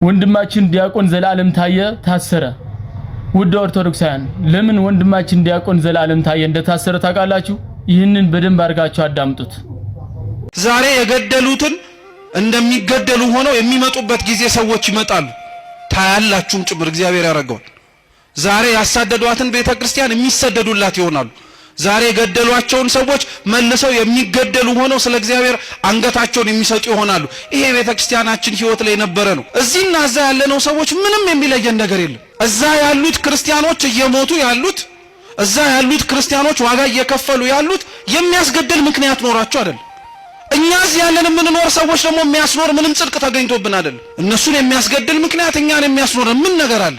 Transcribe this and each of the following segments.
ወንድማችን ዲያቆን ዘላለም ታየ ታሰረ። ውድ ኦርቶዶክሳውያን ለምን ወንድማችን ዲያቆን ዘላለም ታየ እንደታሰረ ታውቃላችሁ? ይህንን በደንብ አድርጋችሁ አዳምጡት። ዛሬ የገደሉትን እንደሚገደሉ ሆነው የሚመጡበት ጊዜ ሰዎች ይመጣሉ። ታያላችሁም ጭምር እግዚአብሔር ያረጋው። ዛሬ ያሳደዷትን ቤተክርስቲያን የሚሰደዱላት ይሆናሉ። ዛሬ የገደሏቸውን ሰዎች መልሰው የሚገደሉ ሆነው ስለ እግዚአብሔር አንገታቸውን የሚሰጡ ይሆናሉ። ይሄ ቤተክርስቲያናችን ህይወት ላይ ነበረ ነው። እዚህና እዛ ያለነው ሰዎች ምንም የሚለየን ነገር የለም። እዛ ያሉት ክርስቲያኖች እየሞቱ ያሉት፣ እዛ ያሉት ክርስቲያኖች ዋጋ እየከፈሉ ያሉት የሚያስገድል ምክንያት ኖራቸው አይደለም። እኛ እዚህ ያለን የምንኖር ሰዎች ደግሞ የሚያስኖር ምንም ጽድቅ ተገኝቶብን አይደለም። እነሱን የሚያስገድል ምክንያት እኛን የሚያስኖር ምን ነገር አለ?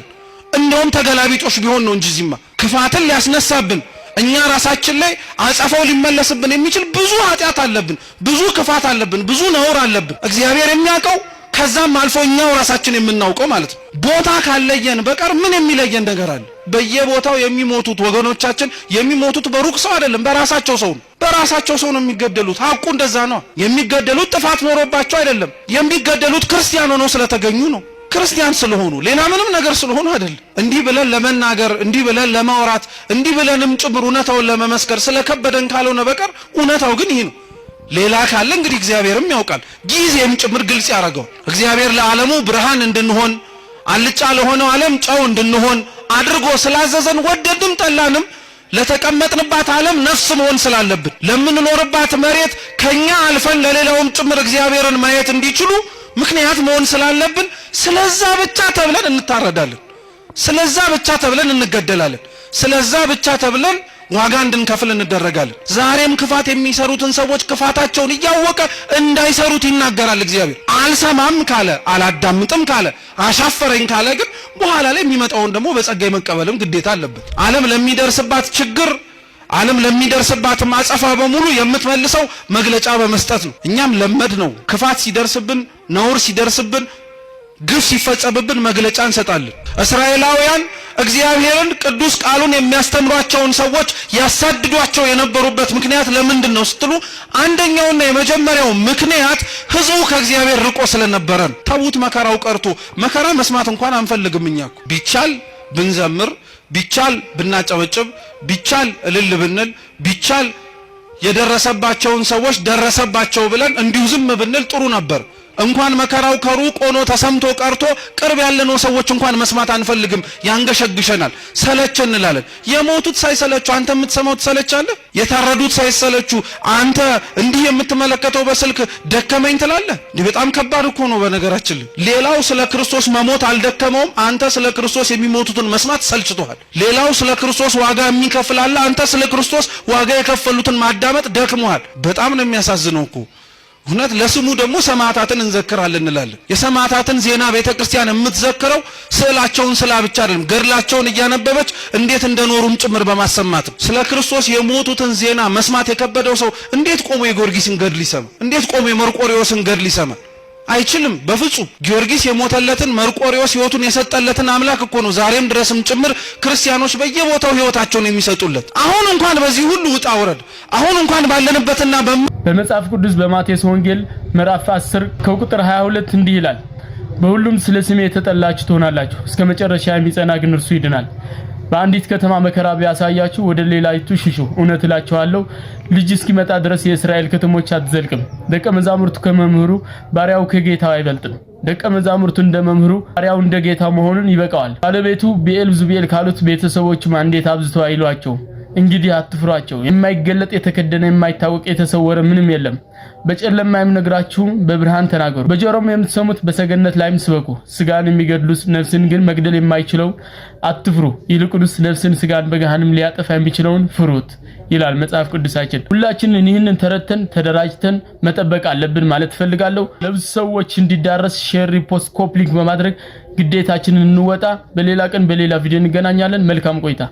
እንደውም ተገላቢጦሽ ቢሆን ነው እንጂ ዚማ ክፋትን ሊያስነሳብን እኛ ራሳችን ላይ አጸፋው ሊመለስብን የሚችል ብዙ ኃጢያት አለብን፣ ብዙ ክፋት አለብን፣ ብዙ ነውር አለብን። እግዚአብሔር የሚያውቀው ከዛም አልፎ እኛው ራሳችን የምናውቀው ማለት ነው። ቦታ ካለየን በቀር ምን የሚለየን ነገር አለ? በየቦታው የሚሞቱት ወገኖቻችን የሚሞቱት በሩቅ ሰው አይደለም፣ በራሳቸው ሰው ነው። በራሳቸው ሰው ነው የሚገደሉት። ሐቁ እንደዛ ነው። የሚገደሉት ጥፋት ኖሮባቸው አይደለም። የሚገደሉት ክርስቲያን ሆነው ስለተገኙ ነው። ክርስቲያን ስለሆኑ ሌላ ምንም ነገር ስለሆኑ አይደለም። እንዲህ ብለን ለመናገር እንዲህ ብለን ለማውራት እንዲህ ብለንም ጭምር እውነታውን ለመመስከር ስለከበደን ካልሆነ በቀር እውነታው ግን ይሄ ነው። ሌላ ካለ እንግዲህ እግዚአብሔርም ያውቃል፣ ጊዜም ጭምር ግልጽ ያደርገው። እግዚአብሔር ለዓለሙ ብርሃን እንድንሆን አልጫ ለሆነው ዓለም ጨው እንድንሆን አድርጎ ስላዘዘን ወደድም ጠላንም ለተቀመጥንባት ዓለም ነፍስ መሆን ስላለብን ለምንኖርባት መሬት ከኛ አልፈን ለሌላውም ጭምር እግዚአብሔርን ማየት እንዲችሉ ምክንያት መሆን ስላለብን ስለዛ ብቻ ተብለን እንታረዳለን። ስለዛ ብቻ ተብለን እንገደላለን። ስለዛ ብቻ ተብለን ዋጋ እንድንከፍል እንደረጋለን። ዛሬም ክፋት የሚሰሩትን ሰዎች ክፋታቸውን እያወቀ እንዳይሰሩት ይናገራል እግዚአብሔር። አልሰማም ካለ አላዳምጥም ካለ አሻፈረኝ ካለ ግን በኋላ ላይ የሚመጣውን ደግሞ በጸጋይ መቀበልም ግዴታ አለበት። ዓለም ለሚደርስባት ችግር ዓለም ለሚደርስባት ማጸፋ በሙሉ የምትመልሰው መግለጫ በመስጠት ነው። እኛም ለመድ ነው። ክፋት ሲደርስብን፣ ነውር ሲደርስብን፣ ግፍ ሲፈጸምብን መግለጫ እንሰጣለን። እስራኤላውያን እግዚአብሔርን ቅዱስ ቃሉን የሚያስተምሯቸውን ሰዎች ያሳድዷቸው የነበሩበት ምክንያት ለምንድን ነው ስትሉ፣ አንደኛውና የመጀመሪያው ምክንያት ህዝቡ ከእግዚአብሔር ርቆ ስለነበረ ነው። ተዉት፣ መከራው ቀርቶ መከራ መስማት እንኳን አንፈልግም። እኛ ቢቻል ብንዘምር፣ ቢቻል ብናጨበጭብ፣ ቢቻል እልል ብንል፣ ቢቻል የደረሰባቸውን ሰዎች ደረሰባቸው ብለን እንዲሁ ዝም ብንል ጥሩ ነበር። እንኳን መከራው ከሩቅ ሆኖ ተሰምቶ ቀርቶ ቅርብ ያለነው ሰዎች እንኳን መስማት አንፈልግም፣ ያንገሸግሸናል፣ ሰለቸን እንላለን። የሞቱት ሳይሰለቹ አንተ የምትሰማው ትሰለቻለህ? የታረዱት ሳይሰለቹ አንተ እንዲህ የምትመለከተው በስልክ ደከመኝ ትላለህ? በጣም ከባድ እኮ ነው። በነገራችን ሌላው ስለ ክርስቶስ መሞት አልደከመውም፣ አንተ ስለ ክርስቶስ የሚሞቱትን መስማት ሰልችቶሃል። ሌላው ስለ ክርስቶስ ዋጋ የሚከፍል አለ፣ አንተ ስለ ክርስቶስ ዋጋ የከፈሉትን ማዳመጥ ደክሞሃል። በጣም ነው የሚያሳዝነው እኮ እውነት። ለስሙ ደግሞ ሰማዕታትን እንዘክራለን እንላለን። የሰማዕታትን ዜና ቤተክርስቲያን የምትዘክረው ስዕላቸውን ስላ ብቻ አይደለም፣ ገድላቸውን እያነበበች እንዴት እንደኖሩም ጭምር በማሰማት ነው። ስለ ክርስቶስ የሞቱትን ዜና መስማት የከበደው ሰው እንዴት ቆሞ የጊዮርጊስን ገድል ይሰማ? እንዴት ቆሞ የመርቆሪዎስን ገድል ይሰማ? አይችልም በፍጹም። ጊዮርጊስ የሞተለትን መርቆሪዎስ ህይወቱን የሰጠለትን አምላክ እኮ ነው ዛሬም ድረስም ጭምር ክርስቲያኖች በየቦታው ህይወታቸውን የሚሰጡለት። አሁን እንኳን በዚህ ሁሉ ውጣ ውረድ፣ አሁን እንኳን ባለንበትና በመጽሐፍ ቅዱስ በማቴዎስ ወንጌል ምዕራፍ 10 ከቁጥር 22 እንዲህ ይላል፣ በሁሉም ስለ ስሜ የተጠላችሁ ትሆናላችሁ፣ እስከ መጨረሻ የሚጸና ግን እርሱ ይድናል። በአንዲት ከተማ መከራ ቢያሳያችሁ ወደ ሌላይቱ ሽሹ። እውነት እላችኋለሁ ልጅ እስኪመጣ ድረስ የእስራኤል ከተሞች አትዘልቅም። ደቀ መዛሙርቱ ከመምህሩ ባሪያው ከጌታው አይበልጥም። ደቀ መዛሙርቱ እንደ መምህሩ ባሪያው እንደ ጌታው መሆኑን ይበቃዋል። ባለቤቱ ብዔልዜቡል ካሉት ቤተሰቦችም እንዴት አብዝተው አይሏቸው? እንግዲህ አትፍሯቸው። የማይገለጥ የተከደነ የማይታወቅ የተሰወረ ምንም የለም። በጨለማ የምነግራችሁም በብርሃን ተናገሩ፣ በጆሮም የምትሰሙት በሰገነት ላይም ስበኩ። ስጋን የሚገድሉት ነፍስን ግን መግደል የማይችለው አትፍሩ፣ ይልቁንስ ነፍስን ስጋን በገሃነም ሊያጠፋ የሚችለውን ፍሩት ይላል መጽሐፍ ቅዱሳችን። ሁላችንን ይህንን ተረድተን ተደራጅተን መጠበቅ አለብን ማለት ፈልጋለሁ። ለብዙ ሰዎች እንዲዳረስ ሼር፣ ሪፖስት፣ ኮፒ ሊንክ በማድረግ ግዴታችንን እንወጣ። በሌላ ቀን በሌላ ቪዲዮ እንገናኛለን። መልካም ቆይታ።